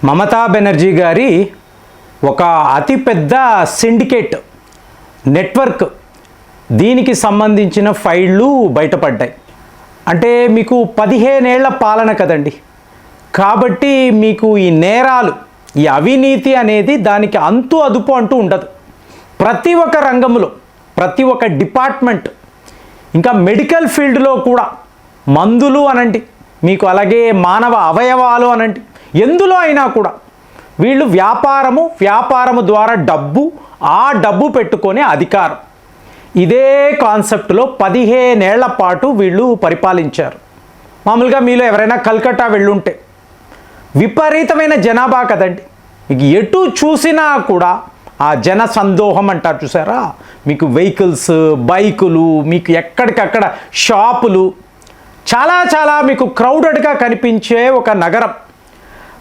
మమతా బెనర్జీ గారి ఒక అతిపెద్ద సిండికేట్ నెట్వర్క్ దీనికి సంబంధించిన ఫైళ్ళు బయటపడ్డాయి. అంటే మీకు 15 ఏళ్ల పాలన కదండి, కాబట్టి మీకు ఈ నేరాలు, ఈ అవినీతి అనేది దానికి అంతు అదుపు అంటూ ఉండదు. ప్రతి ఒక్క రంగంలో, ప్రతి ఒక్క డిపార్ట్మెంట్, ఇంకా మెడికల్ ఫీల్డ్లో కూడా, మందులు అనండి, మీకు అలాగే మానవ అవయవాలు అనండి, ఎందులో అయినా కూడా వీళ్ళు వ్యాపారము ద్వారా ఆ డబ్బు పెట్టుకొని అధికారం, ఇదే కాన్సెప్ట్లో 15 ఏళ్ల పాటు వీళ్ళు పరిపాలించారు. మామూలుగా మీలో ఎవరైనా కల్కట్టా వెళ్ళుంటే విపరీతమైన జనాభా కదండి, మీకు ఎటు చూసినా కూడా ఆ జన సందోహం అంటారు చూసారా, మీకు వెహికల్స్, బైకులు, మీకు ఎక్కడికక్కడ షాపులు, చాలా మీకు క్రౌడెడ్గా కనిపించే ఒక నగరం.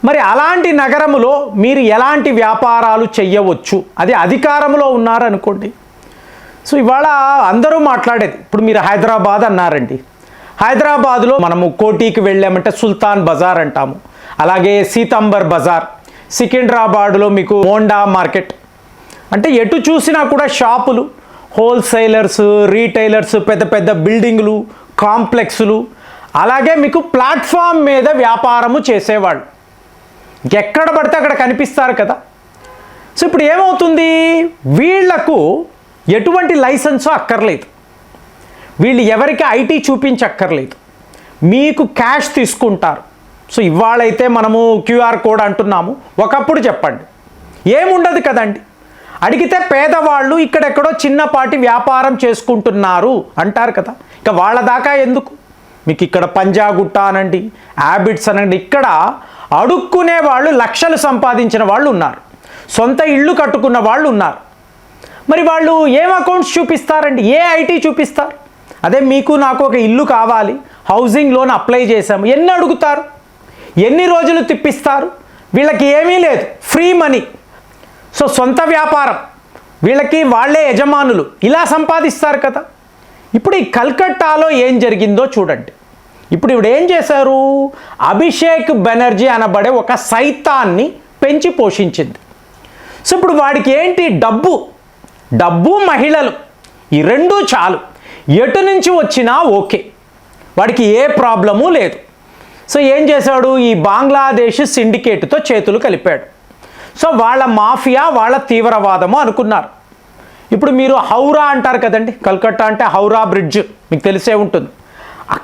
మరి అలాంటి నగరములో మీరు ఎలాంటి వ్యాపారాలు చెయ్యవచ్చు, అది అధికారంలో ఉన్నారనుకోండి. సో ఇవాళ అందరూ మాట్లాడేది, ఇప్పుడు మీరు హైదరాబాద్ అన్నారండి, హైదరాబాద్లో మనము కోటికి వెళ్ళామంటే సుల్తాన్ బజార్ అంటాము, అలాగే సీతంబర్ బజార్, సికింద్రాబాద్లో మీకు మోండా మార్కెట్, అంటే ఎటు చూసినా కూడా షాపులు, హోల్సేలర్స్, రీటైలర్స్, పెద్ద బిల్డింగులు, కాంప్లెక్స్లు, అలాగే మీకు ప్లాట్ఫామ్ మీద వ్యాపారము చేసేవాళ్ళు ఎక్కడ పడితే అక్కడ కనిపిస్తారు కదా. సో ఇప్పుడు ఏమవుతుంది, వీళ్లకు ఎటువంటి లైసెన్సు అక్కర్లేదు, వీళ్ళు ఎవరికి ఐటీ చూపించక్కర్లేదు, మీకు క్యాష్ తీసుకుంటారు. సో ఇవాళైతే మనము క్యూఆర్ కోడ్ అంటున్నాము, ఒకప్పుడు చెప్పండి ఏముండదు కదండి. అడిగితే పేదవాళ్ళు ఇక్కడెక్కడో చిన్నపాటి వ్యాపారం చేసుకుంటున్నారు అంటారు కదా. ఇక వాళ్ళ దాకా ఎందుకు, మీకు ఇక్కడ పంజాగుట్ట అనండి, హ్యాబిట్స్ అనండి, ఇక్కడ అడుక్కునే వాళ్ళు లక్షలు సంపాదించిన వాళ్ళు ఉన్నారు, సొంత ఇళ్ళు కట్టుకున్న వాళ్ళు ఉన్నారు. మరి వాళ్ళు ఏం అకౌంట్స్ చూపిస్తారండి, ఏ ఐటీ చూపిస్తారు? అదే మీకు నాకు ఒక ఇల్లు కావాలి, హౌసింగ్ లోన్ అప్లై చేశాము, ఎన్ని అడుగుతారు, ఎన్ని రోజులు తిప్పిస్తారు? వీళ్ళకి ఏమీ లేదు, ఫ్రీ మనీ. సో సొంత వ్యాపారం, వీళ్ళకి వాళ్ళే యజమానులు, ఇలా సంపాదిస్తారు కదా. ఇప్పుడు ఈ కల్కట్టాలో ఏం జరిగిందో చూడండి. ఇప్పుడు ఏం చేశారు, అభిషేక్ బెనర్జీ అనబడే ఒక సైతాన్ని పెంచి పోషించింది. సో ఇప్పుడు వాడికి ఏంటి, డబ్బు మహిళలు, ఈ రెండూ చాలు, ఎటు నుంచి వచ్చినా ఓకే, వాడికి ఏ ప్రాబ్లము లేదు. సో ఏం చేశాడు, ఈ బంగ్లాదేశ్ సిండికేట్తో చేతులు కలిపాడు. సో వాళ్ళ మాఫియా, వాళ్ళ తీవ్రవాదము అనుకున్నారు. ఇప్పుడు మీరు హౌరా అంటారు కదండి, కల్కట్టా అంటే హౌరా బ్రిడ్జ్ మీకు తెలిసే ఉంటుంది.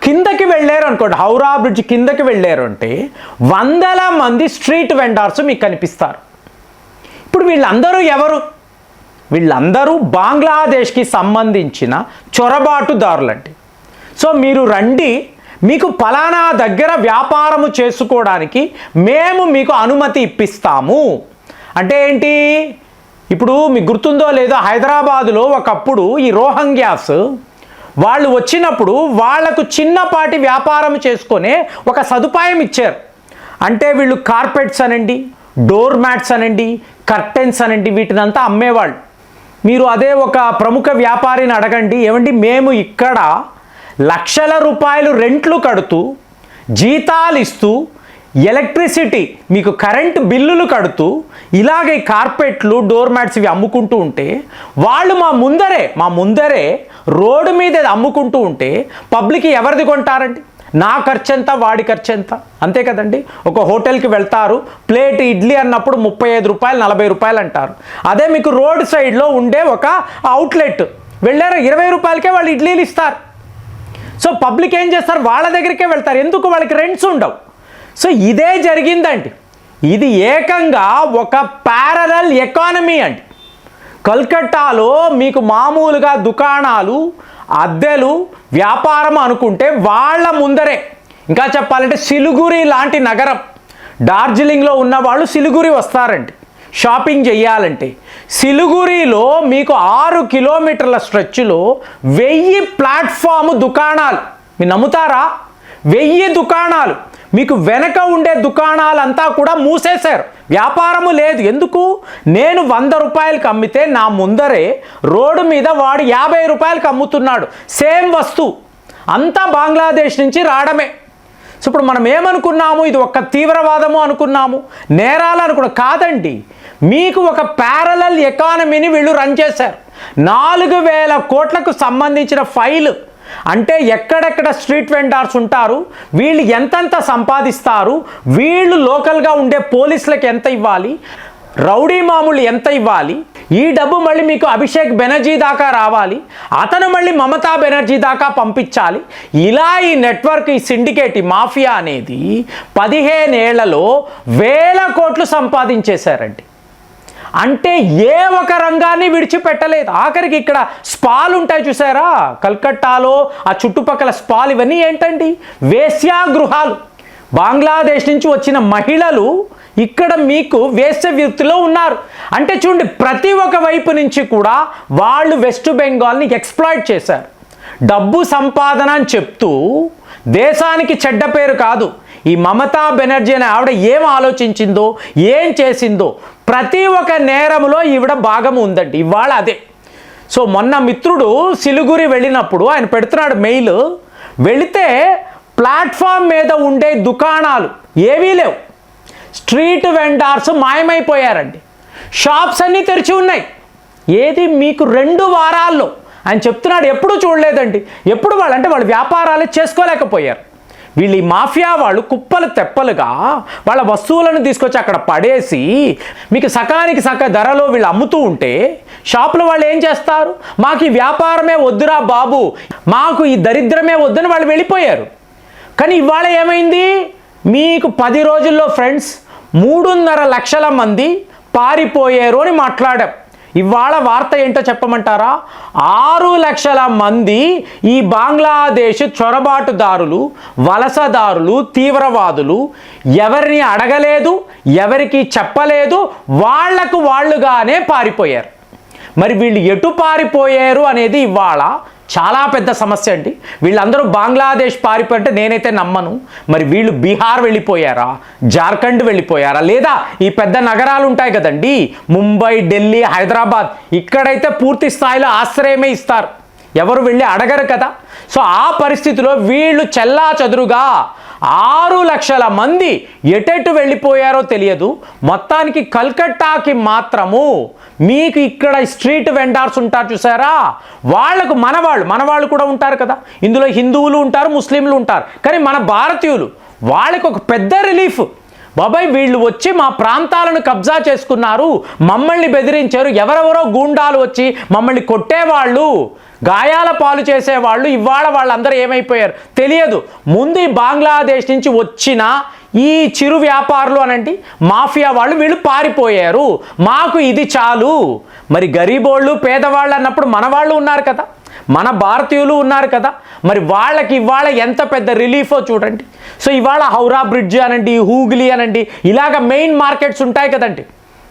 కిందకి వెళ్ళారు అనుకోండి, హౌరా బ్రిడ్జ్ కిందకి వెళ్ళారు అంటే వందల మంది స్ట్రీట్ వెండర్స్ మీకు కనిపిస్తారు. ఇప్పుడు వీళ్ళందరూ ఎవరు, వీళ్ళందరూ బంగ్లాదేశ్కి సంబంధించిన చొరబాటుదారులండి. సో మీరు రండి, మీకు ఫలానా దగ్గర వ్యాపారము చేసుకోవడానికి మేము మీకు అనుమతి ఇప్పిస్తాము అంటే ఏంటి. ఇప్పుడు మీకు గుర్తుందో లేదో, హైదరాబాదులో ఒకప్పుడు ఈ రోహింగ్యాస్ వాళ్ళు వచ్చినప్పుడు వాళ్లకు చిన్నపాటి వ్యాపారం చేసుకునే ఒక సదుపాయం ఇచ్చారు. అంటే వీళ్ళు కార్పెట్స్ అనండి, డోర్ మ్యాట్స్ అనండి, కర్టెన్స్ అనండి, వీటినంతా అమ్మేవాళ్ళు. మీరు అదే ఒక ప్రముఖ వ్యాపారిని అడగండి, ఏమండి మేము ఇక్కడ లక్షల రూపాయలు రెంట్లు కడుతూ, జీతాలు ఇస్తూ, ఎలక్ట్రిసిటీ మీకు కరెంటు బిల్లులు కడుతూ, ఇలాగే కార్పెట్లు, డోర్ మ్యాట్స్ ఇవి అమ్ముకుంటూ ఉంటే, వాళ్ళు మా ముందరే రోడ్డు మీద అమ్ముకుంటూ ఉంటే పబ్లిక్ ఎవరిది కొంటారండి? నా ఖర్చెంత, వాడి ఖర్చెంత, అంతే కదండి. ఒక హోటల్కి వెళ్తారు, ప్లేట్ ఇడ్లీ అన్నప్పుడు 35 రూపాయలు 40 రూపాయలు అంటారు. అదే మీకు రోడ్ సైడ్లో ఉండే ఒక అవుట్లెట్ వెళ్ళారు, 20 రూపాయలకే వాళ్ళు ఇడ్లీలు ఇస్తారు. సో పబ్లిక్ ఏం చేస్తారు, వాళ్ళ దగ్గరికే వెళ్తారు, ఎందుకు, వాళ్ళకి రెంట్స్ ఉండవు. సో ఇదే జరిగిందండి, ఇది ఏకంగా ఒక ప్యారలల్ ఎకానమీ అండి. కల్కట్టాలో మీకు మామూలుగా దుకాణాలు, అద్దెలు, వ్యాపారం అనుకుంటే వాళ్ళ ముందరే, ఇంకా చెప్పాలంటే సిలిగురి లాంటి నగరం, డార్జిలింగ్లో ఉన్న వాళ్ళు సిలిగురి వస్తారండి షాపింగ్ చెయ్యాలంటే. సిలిగురిలో మీకు 6 కిలోమీటర్ల స్ట్రెచ్లో 1000 ప్లాట్ఫామ్ దుకాణాలు, మీరు నమ్ముతారా, 1000 దుకాణాలు. మీకు వెనక ఉండే దుకాణాలంతా కూడా మూసేశారు, వ్యాపారము లేదు. ఎందుకు, నేను 100 రూపాయలకి అమ్మితే నా ముందరే రోడ్డు మీద వాడు 50 రూపాయలకి అమ్ముతున్నాడు సేమ్ వస్తువు, అంతా బంగ్లాదేశ్ నుంచి రావడమే. సో ఇప్పుడు మనం ఏమనుకున్నాము, ఇది ఒక తీవ్రవాదము అనుకున్నాము, నేరాలు అనుకున్నాం. కాదండి, మీకు ఒక ప్యారలల్ ఎకానమీని వీళ్ళు రన్ చేశారు. 4,000 కోట్లకు సంబంధించిన ఫైల్. అంటే ఎక్కడెక్కడ స్ట్రీట్ వెండర్స్ ఉంటారు, వీళ్ళు ఎంతెంత సంపాదిస్తారు, వీళ్ళు లోకల్గా ఉండే పోలీసులకు ఎంత ఇవ్వాలి, రౌడీ మామూలు ఎంత ఇవ్వాలి, ఈ డబ్బు మళ్ళీ మీకు అభిషేక్ బెనర్జీ దాకా రావాలి, అతను మళ్ళీ మమతా బెనర్జీ దాకా పంపించాలి. ఇలా ఈ నెట్వర్క్, ఈ సిండికేట్, ఈ మాఫియా అనేది 15 ఏళ్లలో 1000 కోట్లు సంపాదించేశారండి. అంటే ఏ ఒక రంగాన్ని విడిచిపెట్టలేదు. ఆఖరికి ఇక్కడ స్పాలు ఉంటాయి చూసారా, కల్కట్టాలో ఆ చుట్టుపక్కల స్పాలు, ఇవన్నీ ఏంటండి, వేశ్యాగృహాలు. బంగ్లాదేశ్ నుంచి వచ్చిన మహిళలు ఇక్కడ మీకు వేశ్య వృత్తిలో ఉన్నారు. అంటే చూడండి, ప్రతి ఒక్క వైపు నుంచి కూడా వాళ్ళు వెస్ట్ బెంగాల్ని ఎక్స్ప్లాయిట్ చేశారు. డబ్బు సంపాదన అని చెప్తూ దేశానికి చెడ్డ పేరు కాదు. ఈ మమతా బెనర్జీ అనే ఆవిడ ఏం ఆలోచించిందో, ఏం చేసిందో, ప్రతి ఒక్క నేరంలో ఈవిడ భాగం ఉందండి. ఇవాళ అదే. సో మొన్న మిత్రుడు సిలిగురి వెళ్ళినప్పుడు ఆయన పెడుతున్నాడు మెయిల్, వెళితే ప్లాట్ఫామ్ మీద ఉండే దుకాణాలు ఏవీ లేవు, స్ట్రీట్ వెండర్స్ మాయమైపోయారండి, షాప్స్ అన్నీ తెరిచి ఉన్నాయి. ఏది మీకు 2 వారాల్లో ఆయన చెప్తున్నాడు, ఎప్పుడు చూడలేదండి. ఎప్పుడు వాళ్ళు వ్యాపారాలు చేసుకోలేకపోయారు. వీళ్ళు ఈ మాఫియా వాళ్ళు కుప్పలు తెప్పలుగా వాళ్ళ వస్తువులను తీసుకొచ్చి అక్కడ పడేసి మీకు సకానికి సక ధరలో వీళ్ళు అమ్ముతూ ఉంటే షాపుల వాళ్ళు ఏం చేస్తారు, మాకు ఈ వ్యాపారమే వద్దురా బాబు, మాకు ఈ దరిద్రమే వద్దని వాళ్ళు వెళ్ళిపోయారు. కానీ ఇవాళ ఏమైంది, మీకు 10 రోజుల్లో ఫ్రెండ్స్ 3.5 లక్షల మంది పారిపోయారు అని మాట్లాడాం. ఇవాళ వార్త ఏంటో చెప్పమంటారా, 6 లక్షల మంది ఈ బంగ్లాదేశ్ చొరబాటుదారులు, వలసదారులు, తీవ్రవాదులు ఎవరిని అడగలేదు, ఎవరికి చెప్పలేదు, వాళ్లకు వాళ్ళుగానే పారిపోయారు. మరి వీళ్ళు ఎటు పారిపోయారు అనేది ఇవాళ చాలా పెద్ద సమస్య అండి. వీళ్ళందరూ బంగ్లాదేశ్ పారిపోయారంటే నేనైతే నమ్మను. మరి వీళ్ళు బీహార్ వెళ్ళిపోయారా, జార్ఖండ్ వెళ్ళిపోయారా, లేదా ఈ పెద్ద నగరాలు ఉంటాయి కదండి, ముంబై, ఢిల్లీ, హైదరాబాద్, ఇక్కడైతే పూర్తి స్థాయిలో ఆశ్రయమే ఇస్తారు, ఎవరు వెళ్ళి అడగరు కదా. సో ఆ పరిస్థితిలో వీళ్ళు చెల్లా చెదురుగా 6 లక్షల మంది ఎటెటు వెళ్ళిపోయారో తెలియదు. మొత్తానికి కల్కట్టాకి మాత్రము మీకు ఇక్కడ స్ట్రీట్ వెండర్స్ ఉంటారు చూసారా, వాళ్లకు మనవాళ్ళు కూడా ఉంటారు కదా. ఇందులో హిందువులు ఉంటారు, ముస్లింలు ఉంటారు. కానీ మన భారతీయులు వాళ్ళకి ఒక పెద్ద రిలీఫ్, బాబాయ్ వీళ్ళు వచ్చి మా ప్రాంతాలను కబ్జా చేసుకున్నారు, మమ్మల్ని బెదిరించారు, ఎవరెవరో గూండాలు వచ్చి మమ్మల్ని కొట్టేవాళ్ళు, గాయాల పాలు చేసేవాళ్ళు, ఇవాళ వాళ్ళందరూ ఏమైపోయారు తెలియదు. ముందు ఈ బంగ్లాదేశ్ నుంచి వచ్చిన ఈ చిరు వ్యాపారులు అనండి, మాఫియా వాళ్ళు, వీళ్ళు పారిపోయారు, మాకు ఇది చాలు. మరి గరీబోళ్ళు, పేదవాళ్ళు అన్నప్పుడు మన వాళ్ళు ఉన్నారు కదా, మన భారతీయులు ఉన్నారు కదా, మరి వాళ్ళకి ఇవాళ ఎంత పెద్ద రిలీఫో చూడండి. సో ఇవాళ హౌరా బ్రిడ్జ్ అనండి, హూగ్లీ అనండి, ఇలాగ మెయిన్ మార్కెట్స్ ఉంటాయి కదండి.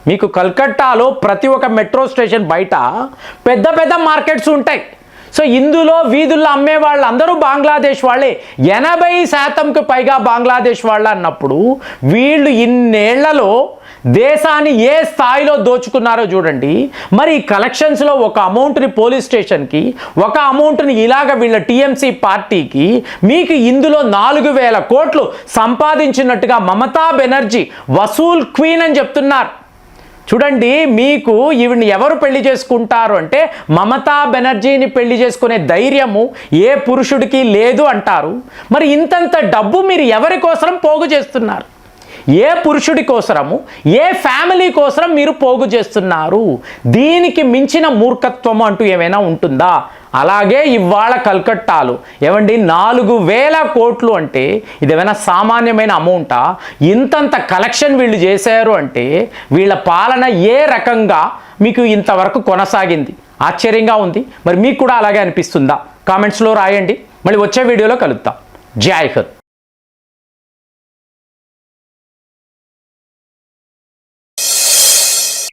మీకు కల్కట్టాలో ప్రతి ఒక్క మెట్రో స్టేషన్ బయట పెద్ద పెద్ద మార్కెట్స్ ఉంటాయి. సో ఇందులో వీధుల్లో అమ్మే వాళ్ళు అందరూ బంగ్లాదేశ్ వాళ్ళే, 80% పైగా బంగ్లాదేశ్ వాళ్ళు అన్నప్పుడు వీళ్ళు ఇన్నేళ్లలో దేశాన్ని ఏ స్థాయిలో దోచుకున్నారో చూడండి. మరి ఈ కలెక్షన్స్లో ఒక అమౌంట్ని పోలీస్ స్టేషన్కి, ఒక అమౌంట్ని ఇలాగ వీళ్ళ టీఎంసీ పార్టీకి, మీకు ఇందులో 4,000 కోట్లు సంపాదించినట్టుగా మమతా బెనర్జీ వసూల్ క్వీన్ అని చెప్తున్నారు. చూడండి, మీకు ఈవిడ్ని ఎవరు పెళ్లి చేసుకుంటారు అంటే మమతా బెనర్జీని పెళ్లి చేసుకునే ధైర్యము ఏ పురుషుడికి లేదు అంటారు. మరి ఇంతంత డబ్బు మీరు ఎవరి కోసం పోగు చేస్తున్నారు? ఏ పురుషుడి కోసము, ఏ ఫ్యామిలీ కోసం మీరు పోగు చేస్తున్నారు? దీనికి మించిన మూర్ఖత్వము అంటూ ఏమైనా ఉంటుందా? అలాగే ఇవాళ కల్కట్టాలో ఏమండి 4,000 కోట్లు అంటే ఇదేమైనా సామాన్యమైన అమౌంటా? ఇంతంత కలెక్షన్ వీళ్ళు చేశారు అంటే వీళ్ళ పాలన ఏ రకంగా మీకు ఇంతవరకు కొనసాగింది? ఆశ్చర్యంగా ఉంది. మరి మీకు కూడా అలాగే అనిపిస్తుందా? కామెంట్స్లో రాయండి. మళ్ళీ వచ్చే వీడియోలో కలుద్దాం. జై హింద్.